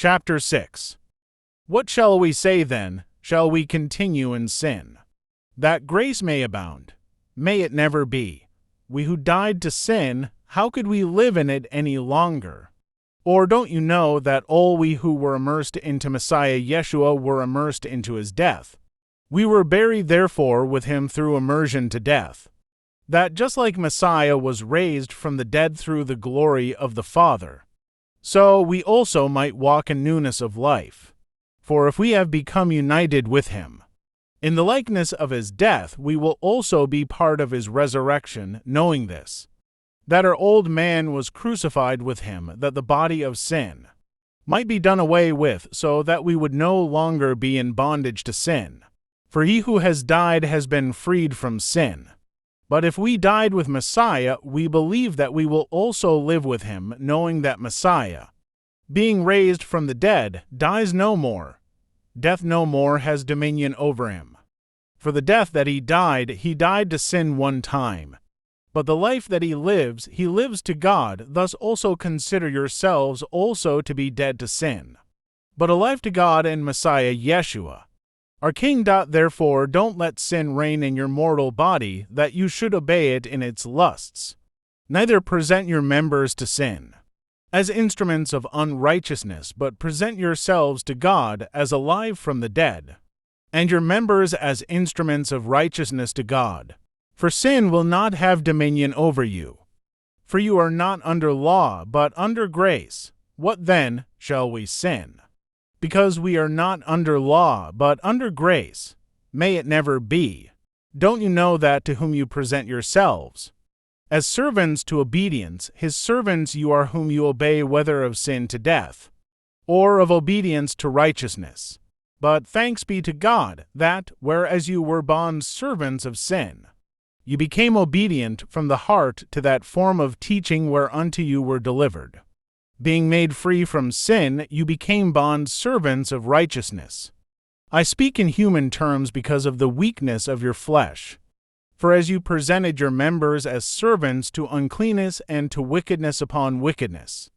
Chapter 6. What shall we say then? Shall we continue in sin, that grace may abound? May it never be. We who died to sin, how could we live in it any longer? Or don't you know that all we who were immersed into Messiah Yeshua were immersed into his death? We were buried therefore with him through immersion to death, that just like Messiah was raised from the dead through the glory of the Father, so we also might walk in newness of life. For if we have become united with him in the likeness of his death, we will also be part of his resurrection, knowing this, that our old man was crucified with him, that the body of sin might be done away with, so that we would no longer be in bondage to sin. For he who has died has been freed from sin. But if we died with Messiah, we believe that we will also live with him, knowing that Messiah, being raised from the dead, dies no more. Death no more has dominion over him. For the death that he died to sin one time. But the life that he lives to God. Thus also consider yourselves also to be dead to sin, but alive to God in Messiah Yeshua, our King. Therefore don't let sin reign in your mortal body, that you should obey it in its lusts. Neither present your members to sin as instruments of unrighteousness, but present yourselves to God as alive from the dead, and your members as instruments of righteousness to God. For sin will not have dominion over you. For you are not under law, but under grace. What then? Shall we sin, because we are not under law, but under grace? May it never be. Don't you know that to whom you present yourselves as servants to obedience, his servants you are, whom you obey, whether of sin to death, or of obedience to righteousness? But thanks be to God, that, whereas you were bond servants of sin, you became obedient from the heart to that form of teaching whereunto you were delivered. Being made free from sin, you became bond servants of righteousness. I speak in human terms because of the weakness of your flesh. For as you presented your members as servants to uncleanness and to wickedness upon wickedness,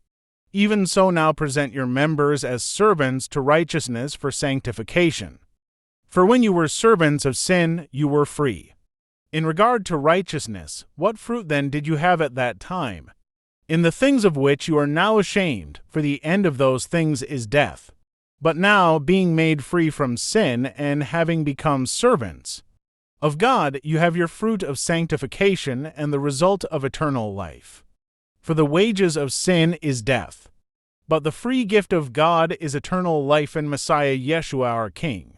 even so now present your members as servants to righteousness for sanctification. For when you were servants of sin, you were free. In regard to righteousness, what fruit then did you have at that time? In the things of which you are now ashamed, for the end of those things is death. But now, being made free from sin, and having become servants of God, you have your fruit of sanctification and the result of eternal life. For the wages of sin is death, but the free gift of God is eternal life in Messiah Yeshua our King.